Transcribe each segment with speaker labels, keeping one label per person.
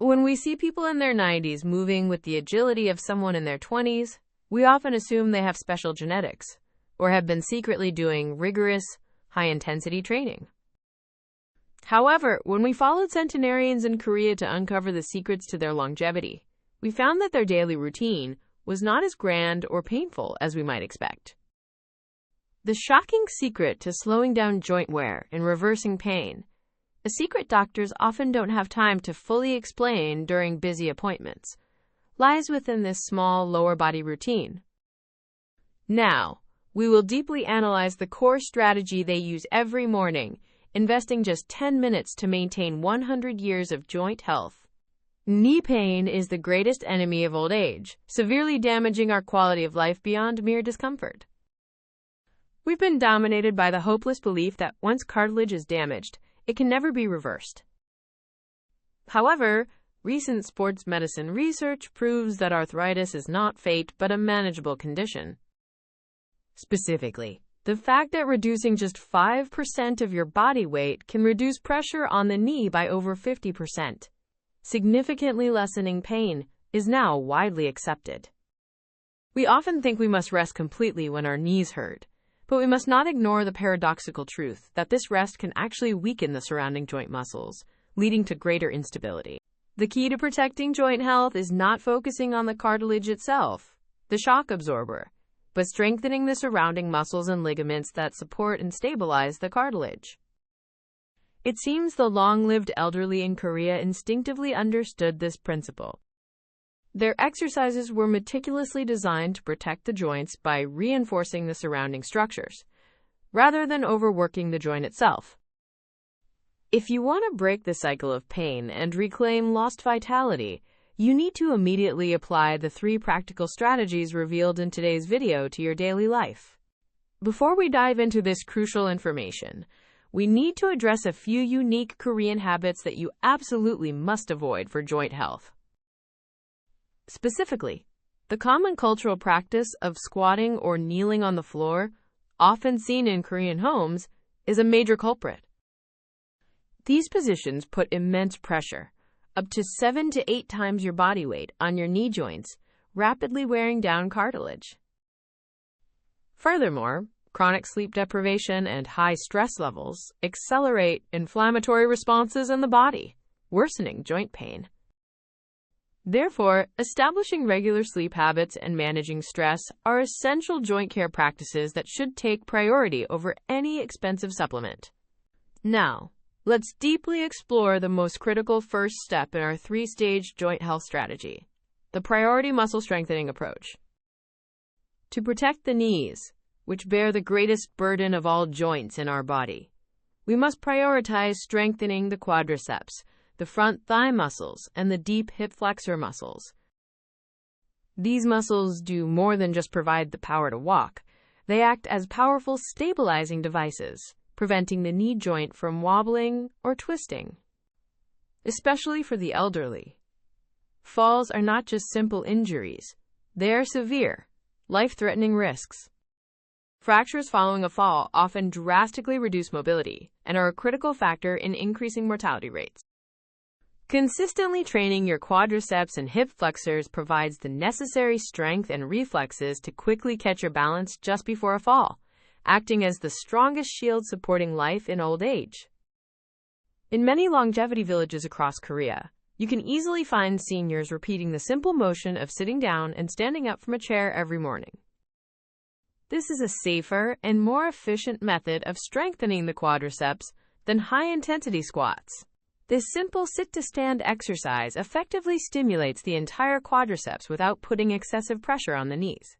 Speaker 1: When we see people in their 90s moving with the agility of someone in their 20s, we often assume they have special genetics or have been secretly doing rigorous, high-intensity training. However, when we followed centenarians in Korea to uncover the secrets to their longevity, we found that their daily routine was not as grand or painful as we might expect. The shocking secret to slowing down joint wear and reversing pain, a secret doctors often don't have time to fully explain during busy appointments, lies within this small lower body routine. Now, we will deeply analyze the core strategy they use every morning, investing just 10 minutes to maintain 100 years of joint health. Knee pain is the greatest enemy of old age, severely damaging our quality of life beyond mere discomfort. We've been dominated by the hopeless belief that once cartilage is damaged, it can never be reversed. However, recent sports medicine research proves that arthritis is not fate but a manageable condition. Specifically, the fact that reducing just 5% of your body weight can reduce pressure on the knee by over 50%, significantly lessening pain, is now widely accepted. We often think we must rest completely when our knees hurt, but we must not ignore the paradoxical truth that this rest can actually weaken the surrounding joint muscles, leading to greater instability. The key to protecting joint health is not focusing on the cartilage itself, the shock absorber, but strengthening the surrounding muscles and ligaments that support and stabilize the cartilage. It seems the long-lived elderly in Korea instinctively understood this principle. Their exercises were meticulously designed to protect the joints by reinforcing the surrounding structures, rather than overworking the joint itself. If you want to break the cycle of pain and reclaim lost vitality, you need to immediately apply the 3 practical strategies revealed in today's video to your daily life. Before we dive into this crucial information, we need to address a few unique Korean habits that you absolutely must avoid for joint health. Specifically, the common cultural practice of squatting or kneeling on the floor, often seen in Korean homes, is a major culprit. These positions put immense pressure, up to 7 to 8 times your body weight, on your knee joints, rapidly wearing down cartilage. Furthermore, chronic sleep deprivation and high stress levels accelerate inflammatory responses in the body, worsening joint pain. Therefore, establishing regular sleep habits and managing stress are essential joint care practices that should take priority over any expensive supplement. Now, let's deeply explore the most critical first step in our 3-stage joint health strategy, the priority muscle strengthening approach. To protect the knees, which bear the greatest burden of all joints in our body, we must prioritize strengthening the quadriceps, the front thigh muscles, and the deep hip flexor muscles. These muscles do more than just provide the power to walk. They act as powerful stabilizing devices, preventing the knee joint from wobbling or twisting. Especially for the elderly, falls are not just simple injuries. They are severe, life-threatening risks. Fractures following a fall often drastically reduce mobility and are a critical factor in increasing mortality rates. Consistently training your quadriceps and hip flexors provides the necessary strength and reflexes to quickly catch your balance just before a fall, acting as the strongest shield supporting life in old age. In many longevity villages across Korea, you can easily find seniors repeating the simple motion of sitting down and standing up from a chair every morning. This is a safer and more efficient method of strengthening the quadriceps than high-intensity squats. This simple sit-to-stand exercise effectively stimulates the entire quadriceps without putting excessive pressure on the knees.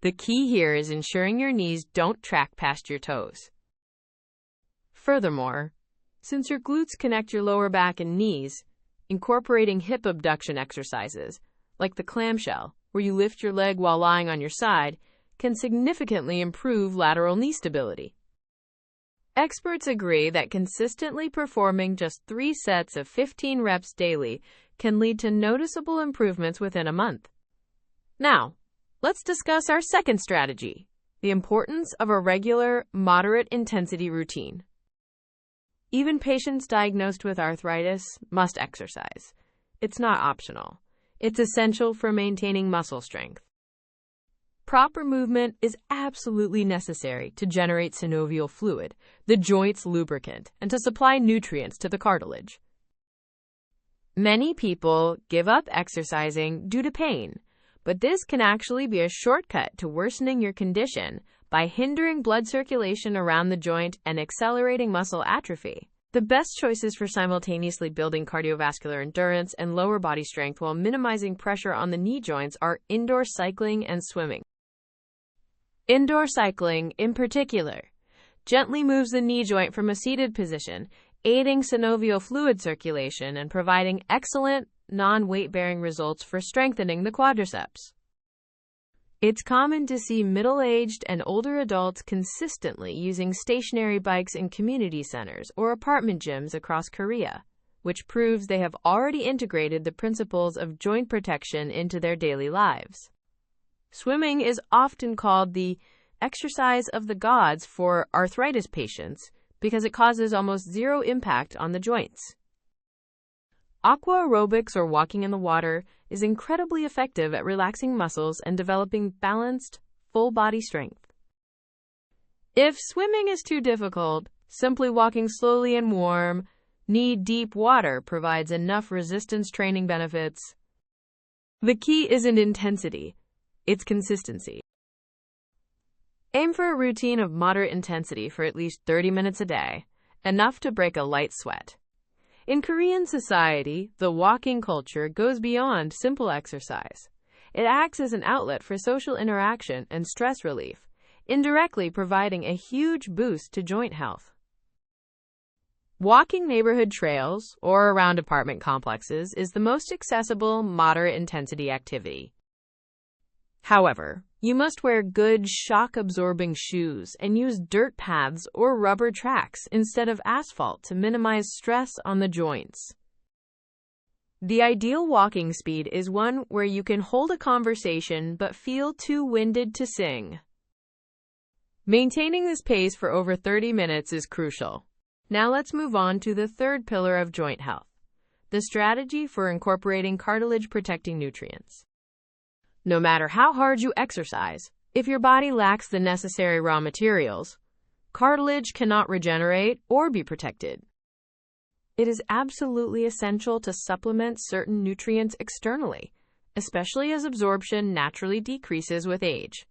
Speaker 1: The key here is ensuring your knees don't track past your toes. Furthermore, since your glutes connect your lower back and knees, incorporating hip abduction exercises, like the clamshell, where you lift your leg while lying on your side, can significantly improve lateral knee stability. Experts agree that consistently performing just 3 sets of 15 reps daily can lead to noticeable improvements within a month. Now, let's discuss our second strategy, the importance of a regular, moderate-intensity routine. Even patients diagnosed with arthritis must exercise. It's not optional. It's essential for maintaining muscle strength. Proper movement is absolutely necessary to generate synovial fluid, the joint's lubricant, and to supply nutrients to the cartilage. Many people give up exercising due to pain, but this can actually be a shortcut to worsening your condition by hindering blood circulation around the joint and accelerating muscle atrophy. The best choices for simultaneously building cardiovascular endurance and lower body strength while minimizing pressure on the knee joints are indoor cycling and swimming. Indoor cycling, in particular, gently moves the knee joint from a seated position, aiding synovial fluid circulation and providing excellent, non-weight-bearing results for strengthening the quadriceps. It's common to see middle-aged and older adults consistently using stationary bikes in community centers or apartment gyms across Korea, which proves they have already integrated the principles of joint protection into their daily lives. Swimming is often called the exercise of the gods for arthritis patients because it causes almost zero impact on the joints. Aqua aerobics, or walking in the water, is incredibly effective at relaxing muscles and developing balanced, full-body strength. If swimming is too difficult, simply walking slowly in warm, knee-deep water provides enough resistance training benefits. The key isn't intensity, it's consistency. Aim for a routine of moderate intensity for at least 30 minutes a day, enough to break a light sweat. In Korean society, the walking culture goes beyond simple exercise. It acts as an outlet for social interaction and stress relief, indirectly providing a huge boost to joint health. Walking neighborhood trails or around apartment complexes is the most accessible, moderate-intensity activity. However, you must wear good shock-absorbing shoes and use dirt paths or rubber tracks instead of asphalt to minimize stress on the joints. The ideal walking speed is one where you can hold a conversation but feel too winded to sing. Maintaining this pace for over 30 minutes is crucial. Now let's move on to the third pillar of joint health, the strategy for incorporating cartilage-protecting nutrients. No matter how hard you exercise, if your body lacks the necessary raw materials, cartilage cannot regenerate or be protected. It is absolutely essential to supplement certain nutrients externally, especially as absorption naturally decreases with age.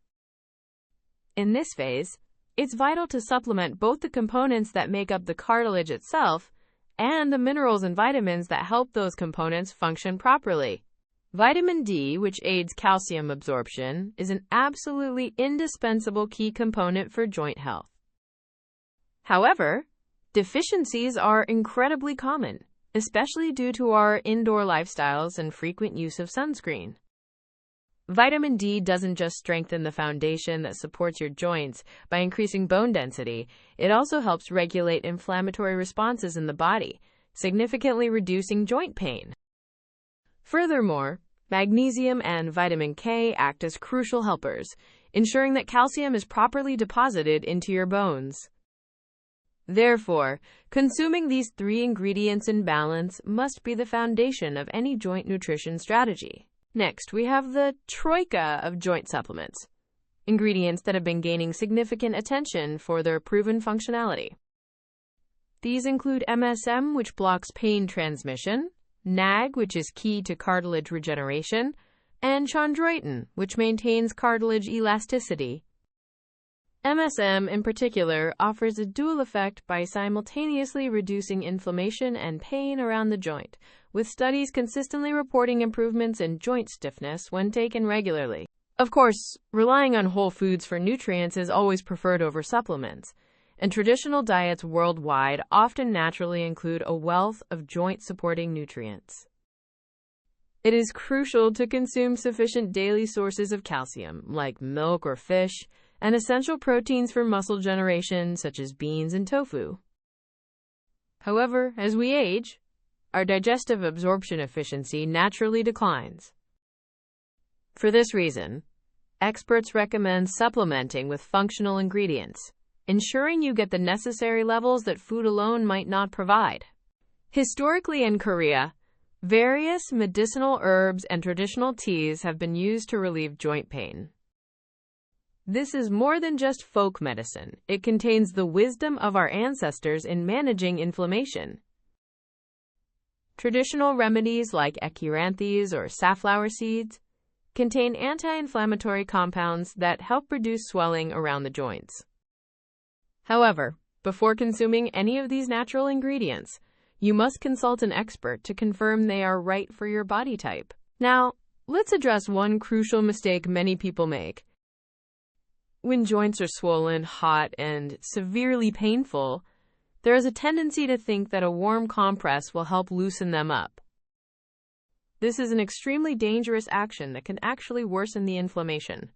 Speaker 1: In this phase, it's vital to supplement both the components that make up the cartilage itself and the minerals and vitamins that help those components function properly. Vitamin D, which aids calcium absorption, is an absolutely indispensable key component for joint health. However, deficiencies are incredibly common, especially due to our indoor lifestyles and frequent use of sunscreen. Vitamin D doesn't just strengthen the foundation that supports your joints by increasing bone density, it also helps regulate inflammatory responses in the body, significantly reducing joint pain. Furthermore, magnesium and vitamin K act as crucial helpers, ensuring that calcium is properly deposited into your bones. Therefore, consuming these three ingredients in balance must be the foundation of any joint nutrition strategy. Next, we have the troika of joint supplements, ingredients that have been gaining significant attention for their proven functionality. These include MSM, which blocks pain transmission, NAG, which is key to cartilage regeneration, and chondroitin, which maintains cartilage elasticity. MSM, in particular, offers a dual effect by simultaneously reducing inflammation and pain around the joint, with studies consistently reporting improvements in joint stiffness when taken regularly. Of course, relying on whole foods for nutrients is always preferred over supplements, and traditional diets worldwide often naturally include a wealth of joint-supporting nutrients. It is crucial to consume sufficient daily sources of calcium, like milk or fish, and essential proteins for muscle generation, such as beans and tofu. However, as we age, our digestive absorption efficiency naturally declines. For this reason, experts recommend supplementing with functional ingredients, ensuring you get the necessary levels that food alone might not provide. Historically in Korea, various medicinal herbs and traditional teas have been used to relieve joint pain. This is more than just folk medicine. It contains the wisdom of our ancestors in managing inflammation. Traditional remedies like ecuranthes or safflower seeds contain anti-inflammatory compounds that help reduce swelling around the joints. However, before consuming any of these natural ingredients, you must consult an expert to confirm they are right for your body type. Now, let's address one crucial mistake many people make. When joints are swollen, hot, and severely painful, there is a tendency to think that a warm compress will help loosen them up. This is an extremely dangerous action that can actually worsen the inflammation.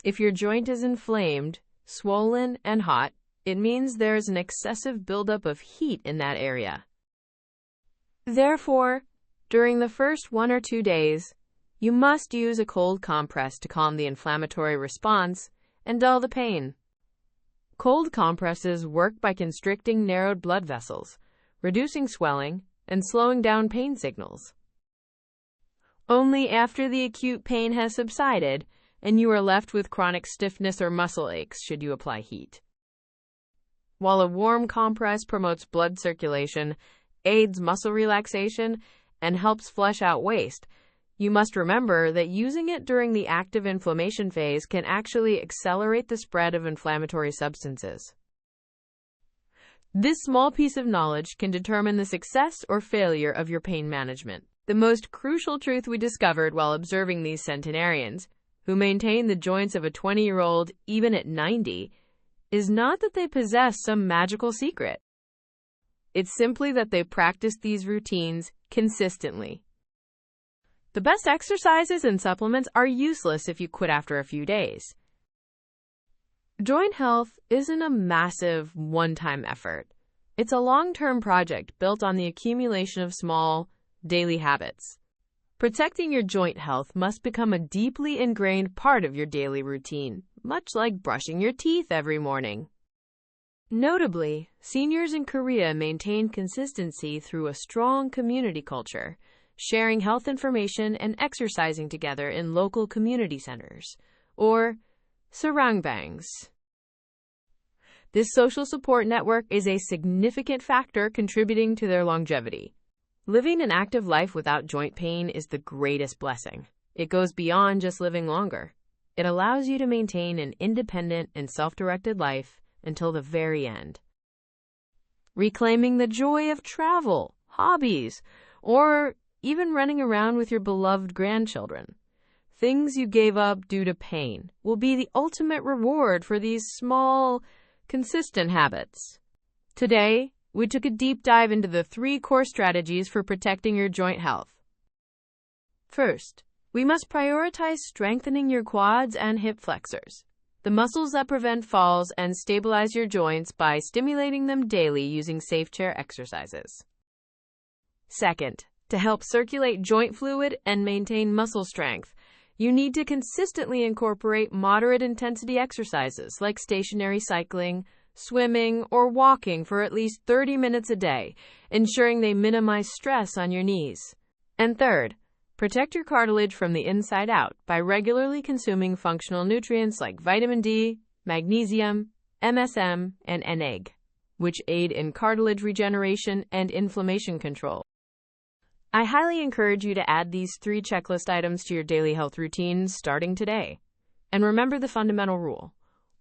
Speaker 1: If your joint is inflamed, swollen, and hot, it means there is an excessive buildup of heat in that area. Therefore, during the first 1 or 2 days, you must use a cold compress to calm the inflammatory response and dull the pain. Cold compresses work by constricting narrowed blood vessels, reducing swelling, and slowing down pain signals. Only after the acute pain has subsided and you are left with chronic stiffness or muscle aches should you apply heat. While a warm compress promotes blood circulation, aids muscle relaxation, and helps flush out waste, you must remember that using it during the active inflammation phase can actually accelerate the spread of inflammatory substances. This small piece of knowledge can determine the success or failure of your pain management. The most crucial truth we discovered while observing these centenarians, who maintain the joints of a 20-year-old even at 90, is not that they possess some magical secret. It's simply that they practice these routines consistently. The best exercises and supplements are useless if you quit after a few days. Joint health isn't a massive, one-time effort. It's a long-term project built on the accumulation of small, daily habits. Protecting your joint health must become a deeply ingrained part of your daily routine, much like brushing your teeth every morning. Notably, seniors in Korea maintain consistency through a strong community culture, sharing health information and exercising together in local community centers, or sarangbangs. This social support network is a significant factor contributing to their longevity. Living an active life without joint pain is the greatest blessing. It goes beyond just living longer. It allows you to maintain an independent and self-directed life until the very end. Reclaiming the joy of travel, hobbies, or even running around with your beloved grandchildren, things you gave up due to pain, will be the ultimate reward for these small, consistent habits. Today, we took a deep dive into the 3 core strategies for protecting your joint health. First, we must prioritize strengthening your quads and hip flexors, the muscles that prevent falls and stabilize your joints by stimulating them daily using safe chair exercises. Second, to help circulate joint fluid and maintain muscle strength, you need to consistently incorporate moderate intensity exercises like stationary cycling, swimming, or walking for at least 30 minutes a day, ensuring they minimize stress on your knees. And third, protect your cartilage from the inside out by regularly consuming functional nutrients like vitamin D, magnesium, MSM, and NAG, which aid in cartilage regeneration and inflammation control. I highly encourage you to add these 3 checklist items to your daily health routine starting today. And remember the fundamental rule: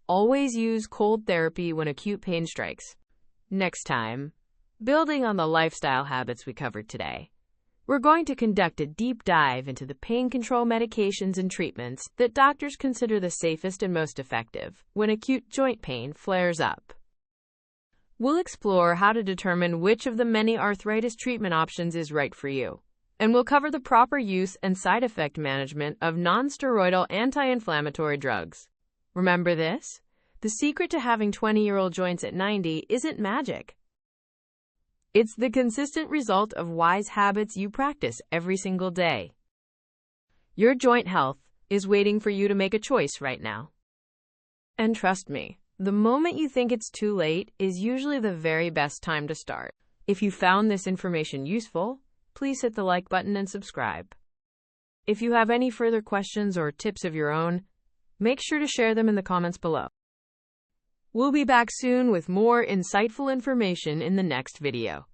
Speaker 1: always use cold therapy when acute pain strikes. Next time, building on the lifestyle habits we covered today, we're going to conduct a deep dive into the pain control medications and treatments that doctors consider the safest and most effective when acute joint pain flares up. We'll explore how to determine which of the many arthritis treatment options is right for you, and we'll cover the proper use and side effect management of non-steroidal anti-inflammatory drugs. Remember this? The secret to having 20-year-old joints at 90 isn't magic. It's the consistent result of wise habits you practice every single day. Your joint health is waiting for you to make a choice right now. And trust me, The moment you think it's too late is usually the very best time to start. If you found this information useful, please hit the like button and subscribe. If you have any further questions or tips of your own, make sure to share them in the comments below. We'll be back soon with more insightful information in the next video.